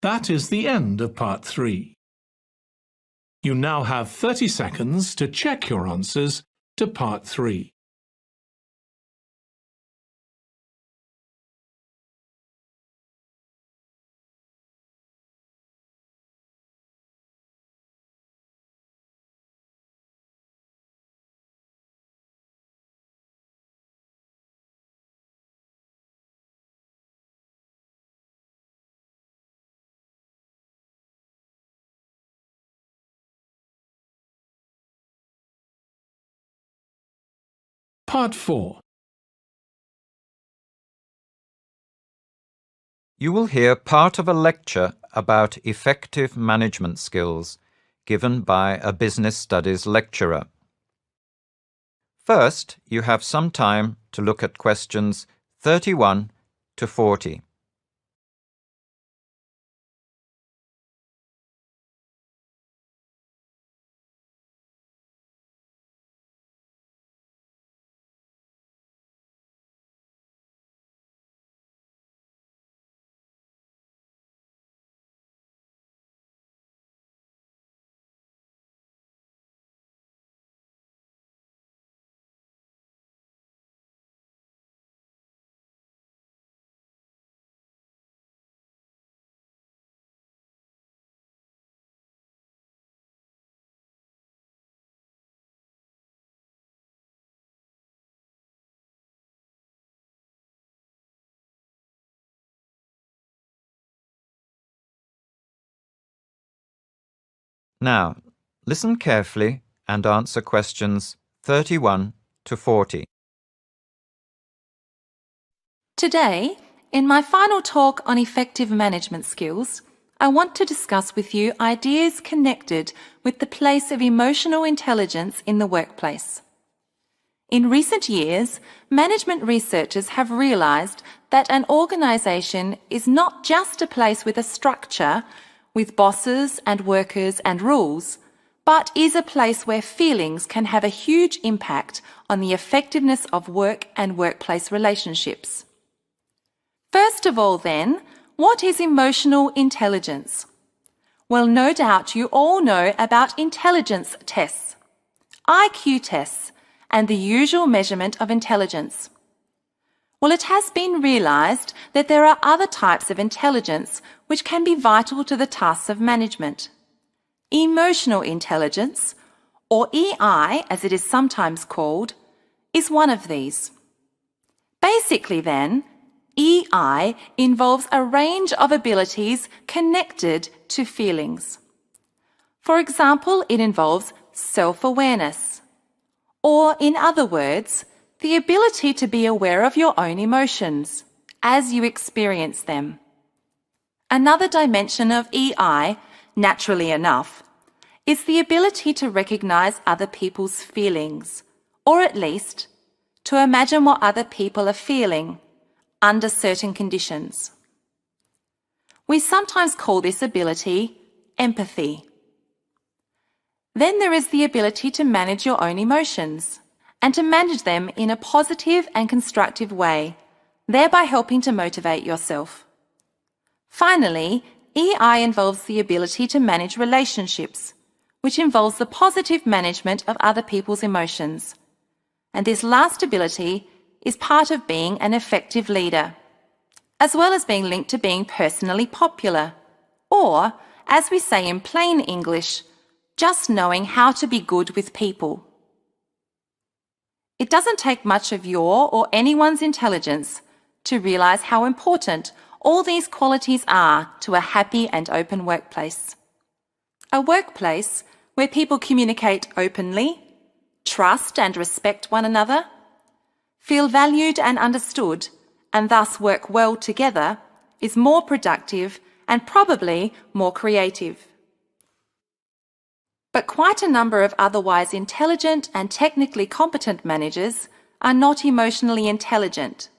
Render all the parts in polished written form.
That is the end of Part 3. You now have 30 seconds to check your answers to Part 3. Part 4. You will hear part of a lecture about effective management skills given by a business studies lecturer. First, you have some time to look at questions 31 to 40. Now, listen carefully and answer questions 31 to 40. Today, in my final talk on effective management skills, I want to discuss with you ideas connected with the place of emotional intelligence in the workplace. In recent years, management researchers have realised that an organisation is not just a place with a structure, with bosses and workers and rules, but is a place where feelings can have a huge impact on the effectiveness of work and workplace relationships. First of all, then, what is emotional intelligence? Well, no doubt you all know about intelligence tests, IQ tests, and the usual measurement of intelligence. Well, it has been realised that there are other types of intelligence which can be vital to the tasks of management. Emotional intelligence, or EI as it is sometimes called, is one of these. Basically then, EI involves a range of abilities connected to feelings. For example, it involves self-awareness, or in other words, the ability to be aware of your own emotions as you experience them. Another dimension of EI, naturally enough, is the ability to recognise other people's feelings, or at least to imagine what other people are feeling under certain conditions. We sometimes call this ability empathy. Then there is the ability to manage your own emotions and to manage them in a positive and constructive way, thereby helping to motivate yourself. Finally, EI involves the ability to manage relationships, which involves the positive management of other people's emotions. And this last ability is part of being an effective leader, as well as being linked to being personally popular, or, as we say in plain English, just knowing how to be good with people. It doesn't take much of your or anyone's intelligence to realise how important all these qualities are to a happy and open workplace. A workplace where people communicate openly, trust and respect one another, feel valued and understood, and thus work well together, is more productive and probably more creative. But quite a number of otherwise intelligent and technically competent managers are not emotionally intelligent,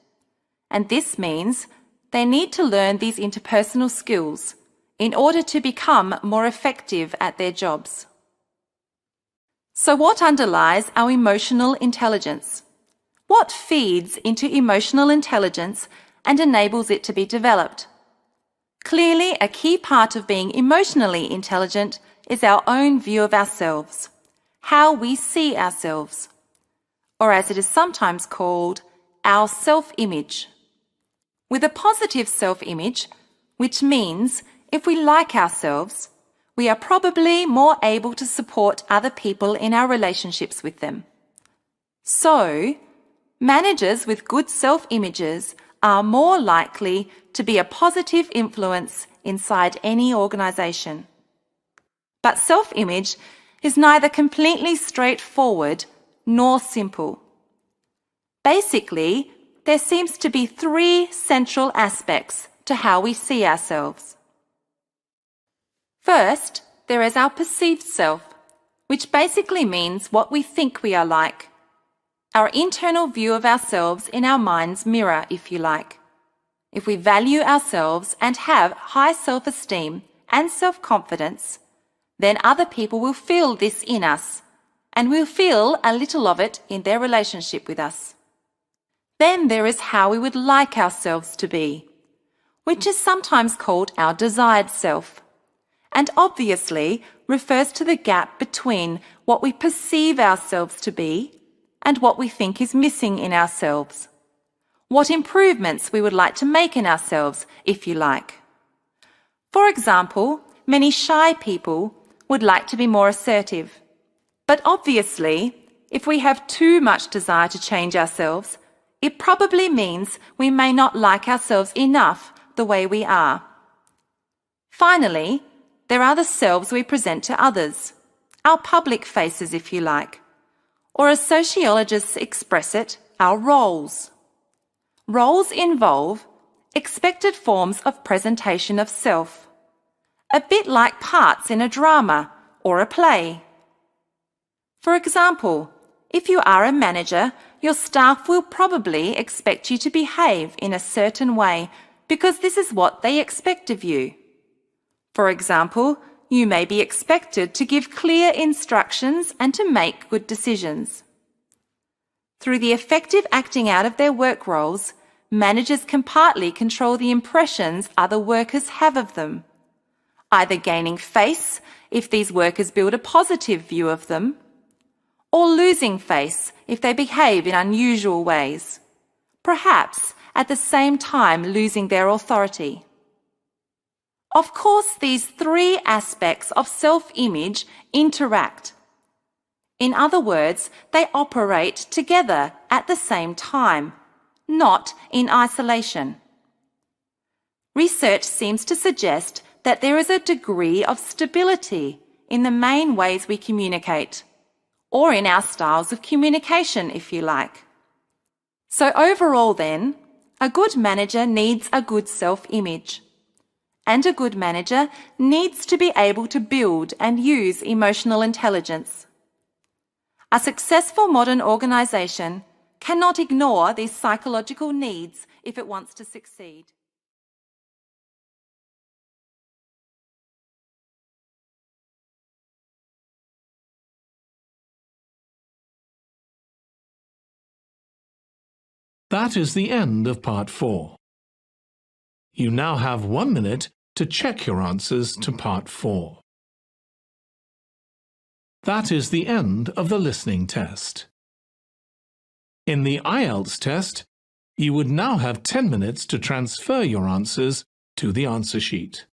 and this means they need to learn these interpersonal skills in order to become more effective at their jobs. So what underlies our emotional intelligence? What feeds into emotional intelligence and enables it to be developed? Clearly, a key part of being emotionally intelligent is our own view of ourselves, how we see ourselves, or as it is sometimes called, our self-image. With a positive self-image, which means if we like ourselves, we are probably more able to support other people in our relationships with them. So, managers with good self-images are more likely to be a positive influence inside any organisation. But self-image is neither completely straightforward nor simple. Basically, there seems to be three central aspects to how we see ourselves. First, there is our perceived self, which basically means what we think we are like. Our internal view of ourselves in our mind's mirror, if you like. If we value ourselves and have high self-esteem and self-confidence, then other people will feel this in us and will feel a little of it in their relationship with us. Then there is how we would like ourselves to be, which is sometimes called our desired self, and obviously refers to the gap between what we perceive ourselves to be and what we think is missing in ourselves. What improvements we would like to make in ourselves, if you like. For example, many shy people would like to be more assertive. But obviously, if we have too much desire to change ourselves, it probably means we may not like ourselves enough the way we are. Finally, there are the selves we present to others, our public faces, if you like, or as sociologists express it, our roles. Roles involve expected forms of presentation of self, a bit like parts in a drama or a play. For example, if you are a manager, your staff will probably expect you to behave in a certain way because this is what they expect of you. For example, you may be expected to give clear instructions and to make good decisions. Through the effective acting out of their work roles, managers can partly control the impressions other workers have of them, either gaining face if these workers build a positive view of them, or losing face if they behave in unusual ways, perhaps at the same time losing their authority. Of course, these three aspects of self-image interact. In other words, they operate together at the same time, not in isolation. Research seems to suggest that there is a degree of stability in the main ways we communicate, or in our styles of communication, if you like. So overall then, a good manager needs a good self-image. And a good manager needs to be able to build and use emotional intelligence. A successful modern organisation cannot ignore these psychological needs if it wants to succeed. That is the end of Part 4. You now have 1 minute to check your answers to Part 4. That is the end of the listening test. In the IELTS test, you would now have 10 minutes to transfer your answers to the answer sheet.